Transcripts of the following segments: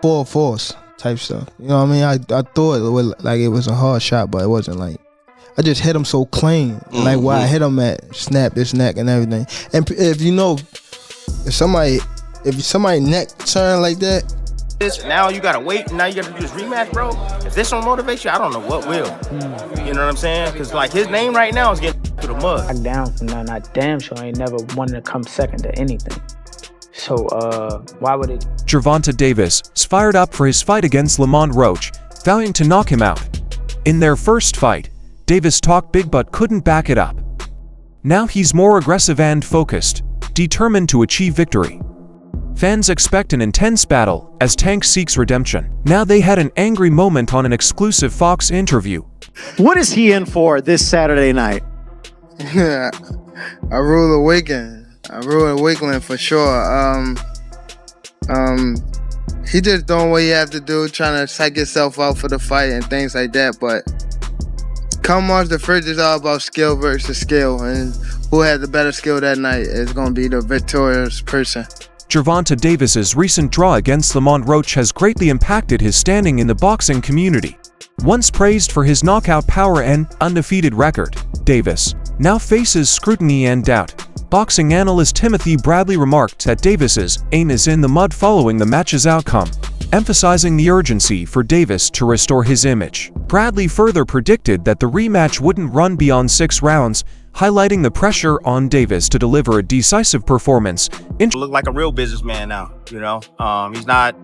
full force type stuff. You know what I mean? I thought it was like it was a hard shot, but it wasn't. Like I just hit him so clean, like where I hit him at, snapped his neck and everything. And if you know, if somebody neck turn like that. Now you gotta wait. Now you gotta do this rematch, bro. If this don't motivate you, I don't know what will. You know what I'm saying? Because like his name right now is getting through the mud. Back down from nothing. I damn sure ain't never wanted to come second to anything. So why would it? Gervonta Davis is fired up for his fight against Lamont Roach, vowing to knock him out. In their first fight, Davis talked big but couldn't back it up. Now he's more aggressive and focused, determined to achieve victory. Fans expect an intense battle as Tank seeks redemption. Now they had an angry moment on an exclusive Fox interview. What is he in for this Saturday night? I rule the weekend. I rule the weekend for sure. He just doing what he have to do, trying to psych himself out for the fight and things like that. But come March the 1st, it's all about skill versus skill, and who has the better skill that night is going to be the victorious person. Gervonta Davis's recent draw against Lamont Roach has greatly impacted his standing in the boxing community. Once praised for his knockout power and undefeated record, Davis now faces scrutiny and doubt. Boxing analyst Timothy Bradley remarked that Davis's aim is in the mud following the match's outcome, emphasizing the urgency for Davis to restore his image. Bradley further predicted that the rematch wouldn't run beyond 6 rounds, highlighting the pressure on Davis to deliver a decisive performance. Look like a real businessman now, you know. He's not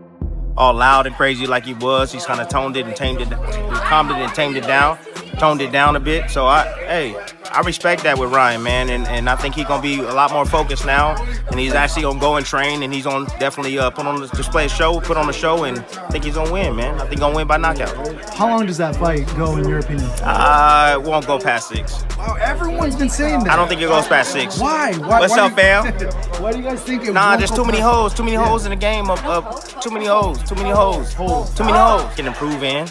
all loud and crazy like he was. He's kind of toned it and tamed it, calmed it and tamed it down, toned it down a bit. So I respect that with Ryan, man, and I think he's gonna be a lot more focused now, and he's actually gonna go and train, and he's gonna definitely put on a show, and I think he's gonna win, man. I think he's gonna win by knockout. How long does that fight go in your opinion? It won't go past 6. Oh, everyone's been saying that. I don't think it goes past 6. Why? What's up, fam? Why do you guys think it? Nah, there's too many holes in the game of too many holes. Can improve in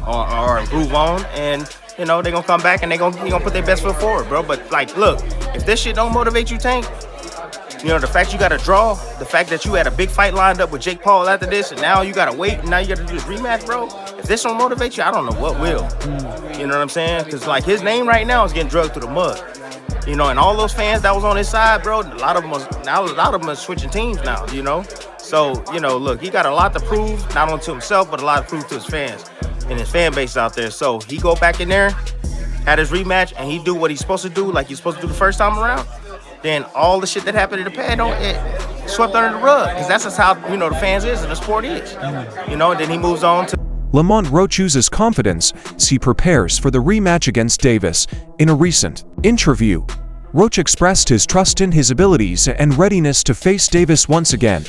or improve on, and you know they're gonna come back and they're gonna put their best foot forward, bro. But like, look, if this shit don't motivate you, Tank, you know the fact you got to draw, the fact that you had a big fight lined up with Jake Paul after this, and now you gotta wait, and now you gotta do this rematch, bro. If this don't motivate you, I don't know what will. You know what I'm saying? Because like his name right now is getting drugged through the mud. You know, and all those fans that was on his side, bro, a lot of them are switching teams now, you know? So, you know, look, he got a lot to prove, not only to himself, but a lot to prove to his fans and his fan base out there. So he go back in there, had his rematch, and he do what he's supposed to do, like he's supposed to do the first time around, then all the shit that happened in the pad, it swept under the rug. Because that's just how, you know, the fans is and the sport is. You know, and then he moves on to... Lamont Roach uses confidence as he prepares for the rematch against Davis. In a recent interview, Roach expressed his trust in his abilities and readiness to face Davis once again.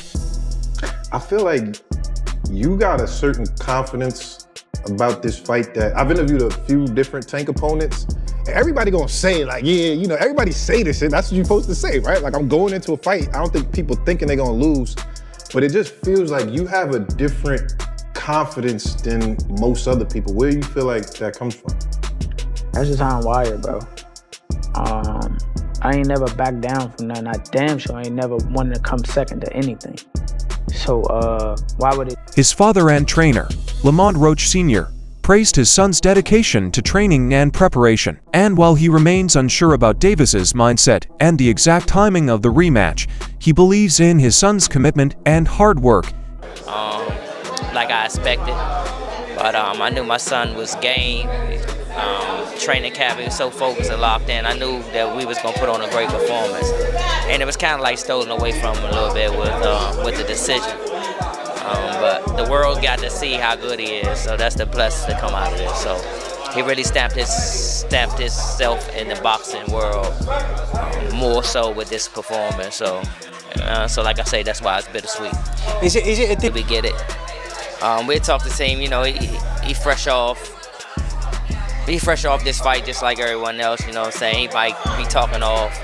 I feel like you got a certain confidence about this fight that I've interviewed a few different Tank opponents, and everybody gonna say like, yeah, you know, everybody say this shit. That's what you're supposed to say, right? Like I'm going into a fight. I don't think people thinking they're gonna lose, but it just feels like you have a different confidence than most other people. Where do you feel like that comes from? That's just how I'm wired, bro. I ain't never backed down from nothing. I damn sure ain't never wanted to come second to anything. So why would it? His father and trainer, Lamont Roach Sr., praised his son's dedication to training and preparation. And while he remains unsure about Davis's mindset and the exact timing of the rematch, he believes in his son's commitment and hard work. Like I expected, but I knew my son was game. Training camp, he was so focused and locked in. I knew that we was gonna put on a great performance, and it was kind of like stolen away from him a little bit with the decision. But the world got to see how good he is, so that's the plus to come out of this. So he really stamped himself in the boxing world more so with this performance. So like I say, that's why it's bittersweet. Is it? We get it. We talked the same. You know, he fresh off. Be fresh off this fight just like everyone else, you know what I'm saying? He might be talking off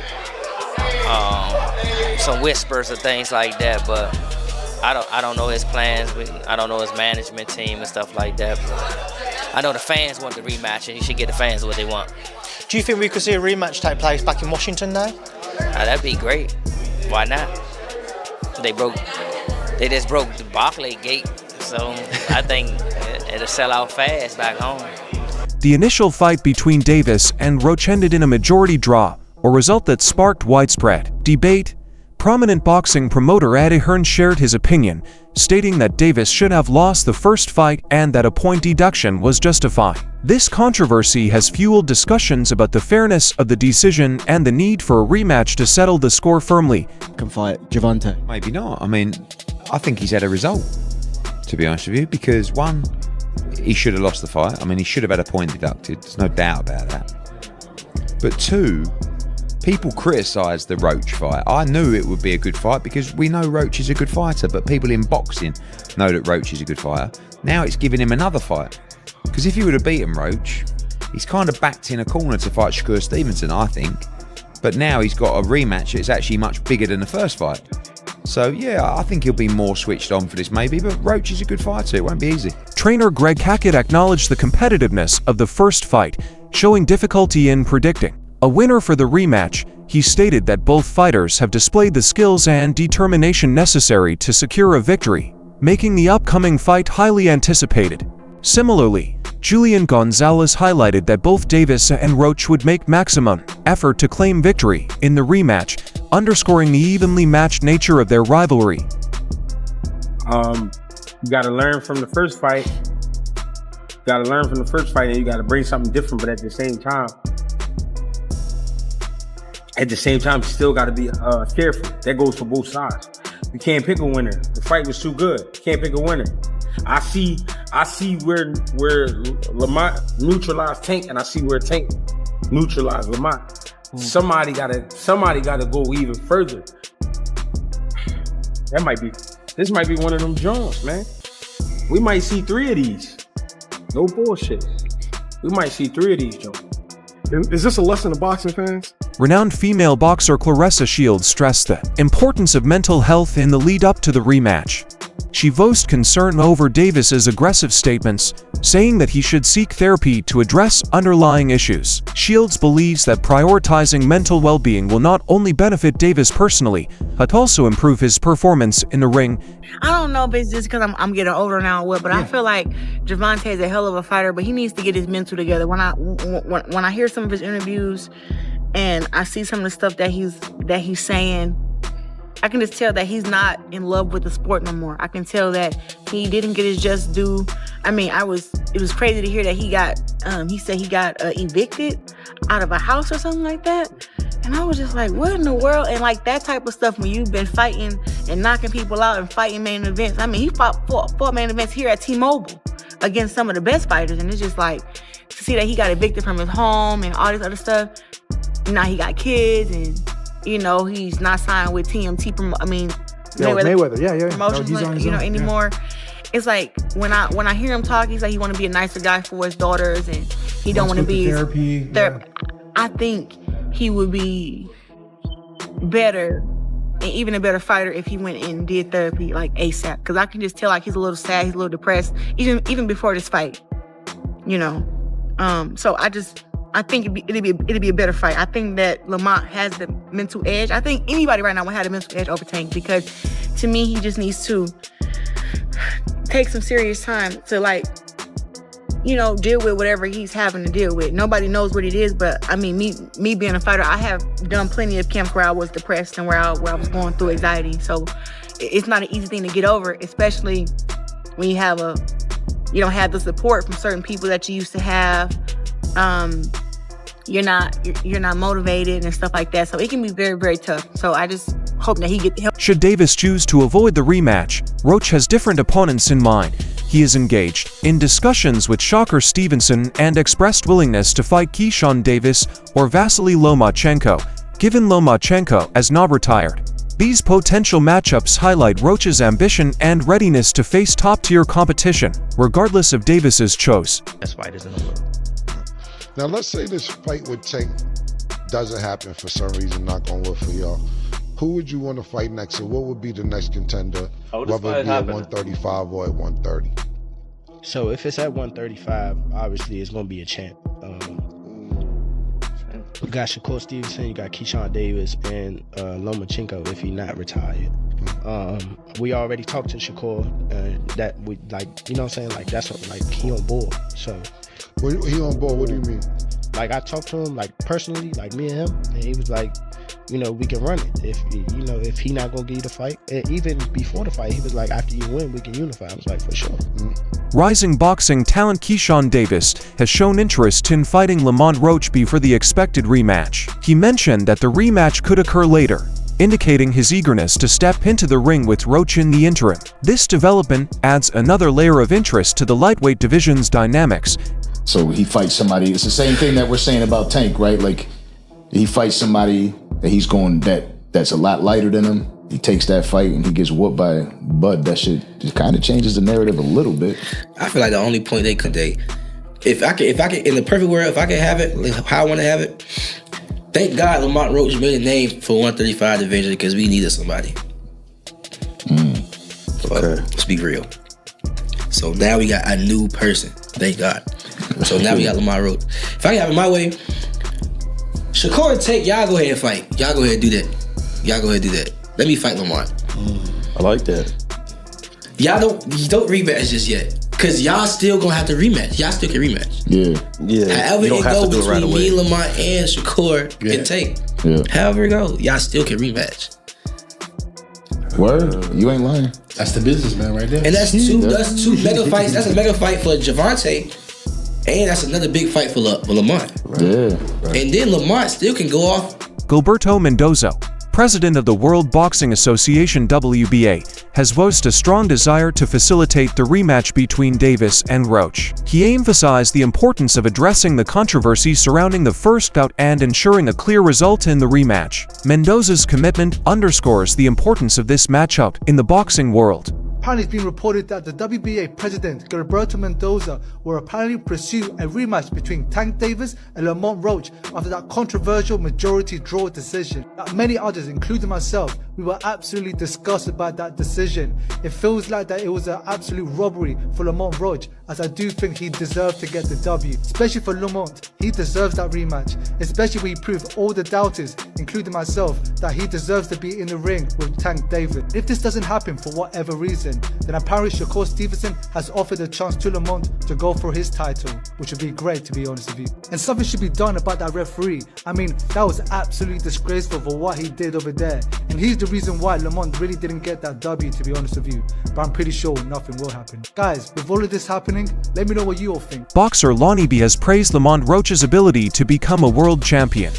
some whispers or things like that, but I don't know his plans. I don't know his management team and stuff like that. But I know the fans want the rematch, and he should get the fans what they want. Do you think we could see a rematch take place back in Washington now? That'd be great. Why not? They just broke the Barclay gate so I think it'll sell out fast back home. The initial fight between Davis and Roach ended in a majority draw, a result that sparked widespread debate. Prominent boxing promoter Eddie Hearn shared his opinion, stating that Davis should have lost the first fight and that a point deduction was justified. This controversy has fueled discussions about the fairness of the decision and the need for a rematch to settle the score firmly. Can fight Gervonta? Maybe not. I mean, I think he's had a result, to be honest with you, because one, he should have lost the fight. I mean, he should have had a point deducted. There's no doubt about that. But two, people criticise the Roach fight. I knew it would be a good fight because we know Roach is a good fighter, but people in boxing know that Roach is a good fighter. Now it's giving him another fight. Because if he would have beaten Roach, he's kind of backed in a corner to fight Shakur Stevenson, I think. But now he's got a rematch that's actually much bigger than the first fight. So yeah, I think he'll be more switched on for this maybe, but Roach is a good fighter, it won't be easy. Trainer Greg Hackett acknowledged the competitiveness of the first fight, showing difficulty in predicting a winner for the rematch. He stated that both fighters have displayed the skills and determination necessary to secure a victory, making the upcoming fight highly anticipated. Similarly, Julian Gonzalez highlighted that both Davis and Roach would make maximum effort to claim victory in the rematch, underscoring the evenly matched nature of their rivalry. You got to learn from the first fight. And you got to bring something different, but at the same time, you still got to be careful. That goes for both sides. You can't pick a winner. The fight was too good. You can't pick a winner. I see where Lamont neutralized Tank, and I see where Tank neutralized Lamont. Somebody gotta go even further. This might be one of them Jones, man. We might see 3 of these. No bullshit. We might see 3 of these Jones. Is this a lesson to boxing fans? Renowned female boxer Claressa Shields stressed the importance of mental health in the lead up to the rematch. She voiced concern over Davis's aggressive statements, saying that he should seek therapy to address underlying issues. Shields believes that prioritizing mental well-being will not only benefit Davis personally, but also improve his performance in the ring. I don't know if it's just because I'm getting older now or what, but I feel like Gervonta is a hell of a fighter, but he needs to get his mental together. When I hear some of his interviews and I see some of the stuff that he's saying, I can just tell that he's not in love with the sport no more. I can tell that he didn't get his just due. I mean, it was crazy to hear that he said he got evicted out of a house or something like that. And I was just like, what in the world? And like that type of stuff when you've been fighting and knocking people out and fighting main events. I mean, he fought main events here at T-Mobile against some of the best fighters. And it's just like, to see that he got evicted from his home and all this other stuff. Now he got kids and, you know, he's not signed with TMT. Mayweather. Yeah. Promotions, no, he's on his own. anymore. It's like when I hear him talk, he's like he want to be a nicer guy for his daughters, and he don't want to be therapy. I think he would be better, and even a better fighter if he went and did therapy like ASAP. Because I can just tell like he's a little sad, he's a little depressed, even before this fight. You know, so I think it'd be a better fight. I think that Lamont has the mental edge. I think anybody right now would have the mental edge over Tank because, to me, he just needs to take some serious time to, like, you know, deal with whatever he's having to deal with. Nobody knows what it is, but I mean, me being a fighter, I have done plenty of camps where I was depressed and where I was going through anxiety. So it's not an easy thing to get over, especially when you don't have the support from certain people that you used to have. You're not motivated and stuff like that. So it can be very, very tough. So I just hope that he gets the help. Should Davis choose to avoid the rematch, Roach has different opponents in mind. He is engaged in discussions with Shakur Stevenson and expressed willingness to fight Keyshawn Davis or Vasily Lomachenko, given Lomachenko as not retired. These potential matchups highlight Roach's ambition and readiness to face top-tier competition, regardless of Davis's choice. Best fighters in the world. Now, let's say this fight with Tank doesn't happen for some reason, knock on wood for y'all. Who would you want to fight next, and what would be the next contender, whether it be at 135 or at 130? So if it's at 135, obviously it's going to be a champ. You got Shakur Stevenson, you got Keyshawn Davis, and Lomachenko if he's not retired. We already talked to Shakur, that we like, you know what I'm saying? Like that's like he on board. So he on board. What do you mean? Like I talked to him like personally, like me and him, and he was like, you know, we can run it. If he not gonna give you the fight, and even before the fight, he was like, after you win, we can unify. I was like, for sure. Rising boxing talent Keyshawn Davis has shown interest in fighting Lamont Roach before the expected rematch. He mentioned that the rematch could occur later, indicating his eagerness to step into the ring with Roach in the interim. This development adds another layer of interest to the lightweight division's dynamics. So he fights somebody, it's the same thing that we're saying about Tank, right? Like, he fights somebody that he's going that's a lot lighter than him. He takes that fight and he gets whooped by Bud. That shit just kind of changes the narrative a little bit. I feel like the only point if I could, in the perfect world, if I could have it, like how I want to have it, thank God Lamont Roach made a name for 135 division because we needed somebody. But let's be real. So now we got a new person. Thank God. So now we got Lamont Roach. If I can have it my way, Shakur and Tank, y'all go ahead and fight. Y'all go ahead and do that. Y'all go ahead and do that. Let me fight Lamont. I like that. Y'all don't rematch just yet. Cause y'all still gonna have to rematch. Y'all still can rematch. Yeah. However it go between me, Lamont, and Shakur and Tank. Yeah. However it go, y'all still can rematch. Word? You ain't lying. That's the businessman right there. And that's two mega fights. That's a mega fight for Gervonta. And that's another big fight for Lamont. Yeah. And then Lamont still can go off. Gilberto Mendoza, president of the World Boxing Association WBA, has voiced a strong desire to facilitate the rematch between Davis and Roach. He emphasized the importance of addressing the controversy surrounding the first bout and ensuring a clear result in the rematch. Mendoza's commitment underscores the importance of this matchup in the boxing world. Apparently it's been reported that the WBA president Gervonta Mendoza will apparently pursue a rematch between Tank Davis and Lamont Roach after that controversial majority draw decision. Like many others, including myself, we were absolutely disgusted by that decision. It feels like that it was an absolute robbery for Lamont Roach, as I do think he deserved to get the W. Especially for Lamont, he deserves that rematch, especially when he proved all the doubters, including myself, that he deserves to be in the ring with Tank Davis. If this doesn't happen for whatever reason, then apparently Shakur Stevenson has offered a chance to Lamont to go for his title, which would be great, to be honest with you. And something should be done about that referee. I mean, that was absolutely disgraceful for what he did over there. And he's the reason why Lamont really didn't get that W, to be honest with you. But I'm pretty sure nothing will happen. Guys, with all of this happening, let me know what you all think. Boxer Lonnie B has praised Lamont Roach's ability to become a world champion.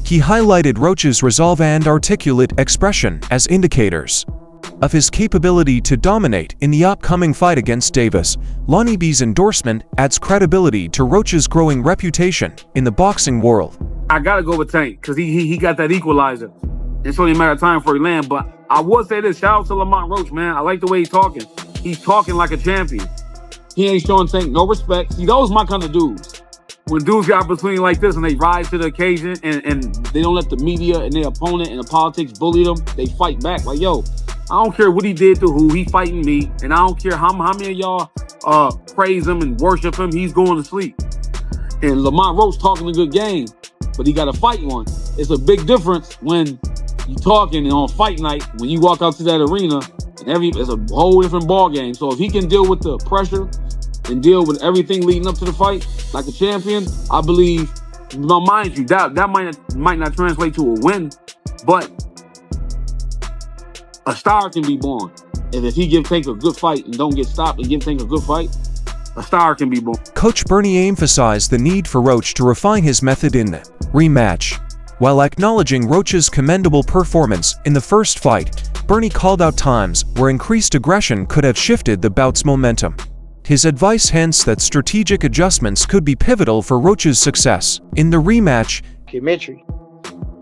He highlighted Roach's resolve and articulate expression as indicators of his capability to dominate in the upcoming fight against Davis. Lonnie B's endorsement adds credibility to Roach's growing reputation in the boxing world. I gotta go with Tank because he got that equalizer. It's only a matter of time before he land. But I would say this: shout out to Lamont Roach, man. I like the way he's talking. He's talking like a champion. He ain't showing Tank no respect. See, those my kind of dudes. When dudes get opportunity like this and they rise to the occasion and they don't let the media and their opponent and the politics bully them, they fight back. Like, yo, I don't care what he did to who, he fighting me, and I don't care how many of y'all praise him and worship him, he's going to sleep. And Lamont Roach talking a good game, but he got to fight one. It's a big difference when you talking and on fight night, when you walk out to that arena, and it's a whole different ball game. So if he can deal with the pressure and deal with everything leading up to the fight like a champion, I believe, mind you, that might not translate to a win, but a star can be born. And if he give Tank a good fight and don't get stopped and give Tank a good fight, a star can be born. Coach Bernie emphasized the need for Roach to refine his method in the rematch. While acknowledging Roach's commendable performance in the first fight, Bernie called out times where increased aggression could have shifted the bout's momentum. His advice hints that strategic adjustments could be pivotal for Roach's success in the rematch. Documentary,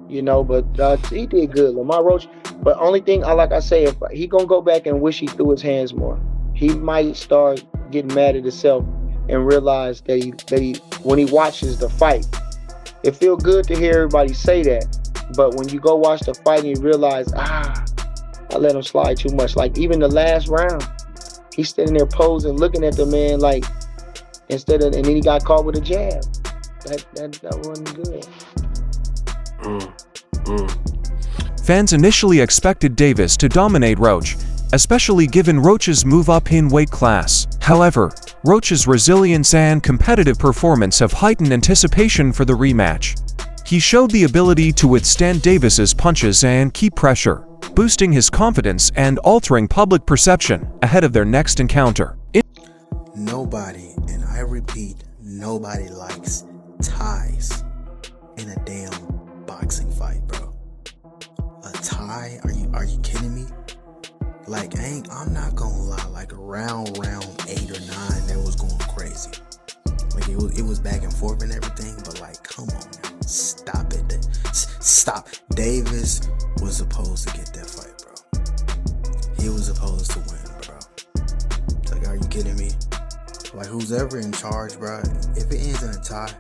you know, but he did good, Lamont Roach. But only thing, like I say, if he gonna go back and wish he threw his hands more, he might start getting mad at himself and realize that he when he watches the fight, it feel good to hear everybody say that. But when you go watch the fight and you realize, I let him slide too much. Like even the last round, he's standing there posing, looking at the man like, and then he got caught with a jab. That wasn't good. Fans initially expected Davis to dominate Roach, especially given Roach's move up in weight class. However, Roach's resilience and competitive performance have heightened anticipation for the rematch. He showed the ability to withstand Davis's punches and keep pressure, boosting his confidence and altering public perception ahead of their next encounter. Nobody, and I repeat, nobody likes ties in a damn boxing fight, bro. A tie? Are you kidding me? Like, I'm not gonna lie, like around round 8 or 9, that was going crazy. Like it was back and forth and everything, but like, come on now, stop it. Stop. Davis was supposed to get that fight, bro. He was supposed to win, bro. Like, are you kidding me? Like, who's ever in charge, bro, if it ends in a tie,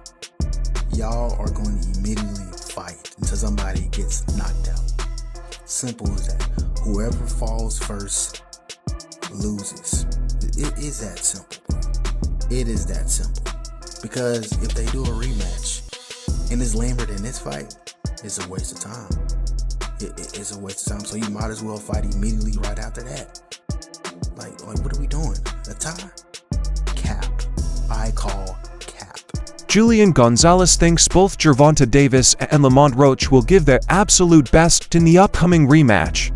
y'all are going to immediately fight until somebody gets knocked out. Simple as that. Whoever falls first loses. It is that simple, bro. It is that simple. Because if they do a rematch and it's lamer than this fight, it's a waste of time. It's a waste of time. So you might as well fight immediately right after that. Like what are we doing? A tie? Cap. I call cap. Julian Gonzalez thinks both Gervonta Davis and Lamont Roach will give their absolute best in the upcoming rematch.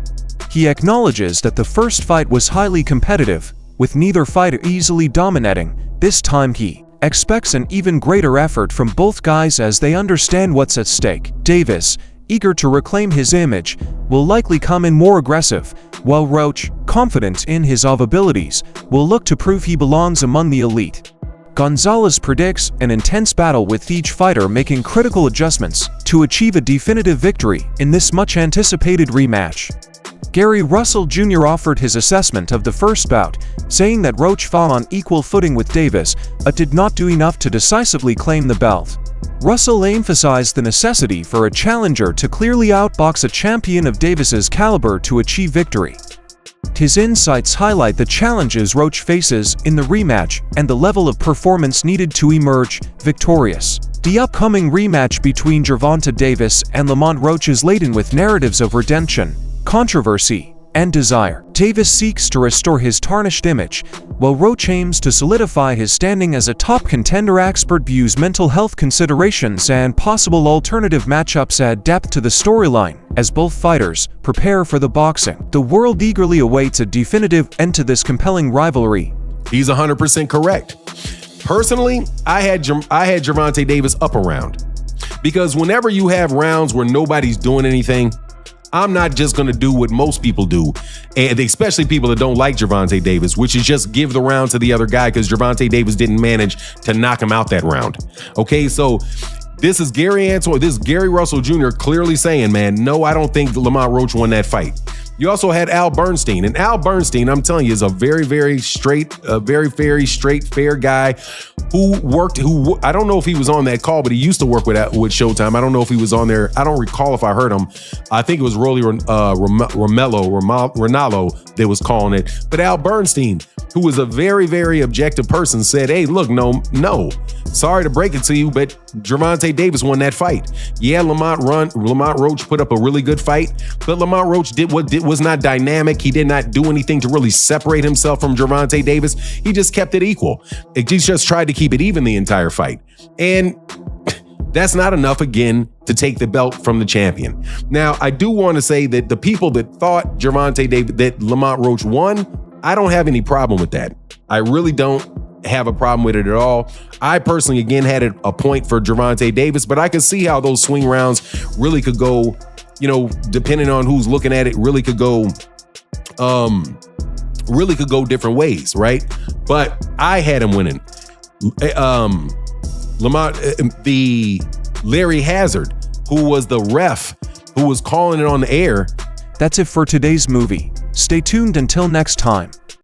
He acknowledges that the first fight was highly competitive, with neither fighter easily dominating. This time he expects an even greater effort from both guys as they understand what's at stake. Davis, eager to reclaim his image, will likely come in more aggressive, while Roach, confident in his abilities, will look to prove he belongs among the elite. Gonzalez predicts an intense battle with each fighter making critical adjustments to achieve a definitive victory in this much-anticipated rematch. Gary Russell Jr. offered his assessment of the first bout, saying that Roach fought on equal footing with Davis, but did not do enough to decisively claim the belt. Russell emphasized the necessity for a challenger to clearly outbox a champion of Davis's caliber to achieve victory. His insights highlight the challenges Roach faces in the rematch and the level of performance needed to emerge victorious. The upcoming rematch between Gervonta Davis and Lamont Roach is laden with narratives of redemption, controversy, and desire. Davis seeks to restore his tarnished image, while Roach aims to solidify his standing as a top contender. Expert views mental health considerations and possible alternative matchups add depth to the storyline as both fighters prepare for the boxing. The world eagerly awaits a definitive end to this compelling rivalry. He's 100% correct. Personally, I had Gervonta Davis up a round, because whenever you have rounds where nobody's doing anything, I'm not just going to do what most people do, and especially people that don't like Gervonta Davis, which is just give the round to the other guy because Gervonta Davis didn't manage to knock him out that round. Okay, so this is Gary Russell Jr. clearly saying, man, no, I don't think Lamont Roach won that fight. You also had Al Bernstein, and Al Bernstein, I'm telling you, is a very straight, fair guy who I don't know if he was on that call, but he used to work with Showtime. I don't know if he was on there. I don't recall if I heard him. I think it was Rolly Ronaldo that was calling it. But Al Bernstein, who was a very objective person, said, hey, look, no, sorry to break it to you, but Gervonta Davis won that fight. Yeah, Lamont Roach put up a really good fight, but Lamont Roach was not dynamic. He did not do anything to really separate himself from Gervonta Davis. He just kept it equal. He just tried to keep it even the entire fight. And that's not enough, again, to take the belt from the champion. Now, I do want to say that the people that thought that Lamont Roach won, I don't have any problem with that. I really don't have a problem with it at all. I personally, again, had a point for Gervonta Davis, but I could see how those swing rounds really could go, depending on who's looking at it, really could go different ways, right? But I had him winning. Larry Hazard, who was the ref, who was calling it on the air. That's it for today's movie. Stay tuned until next time.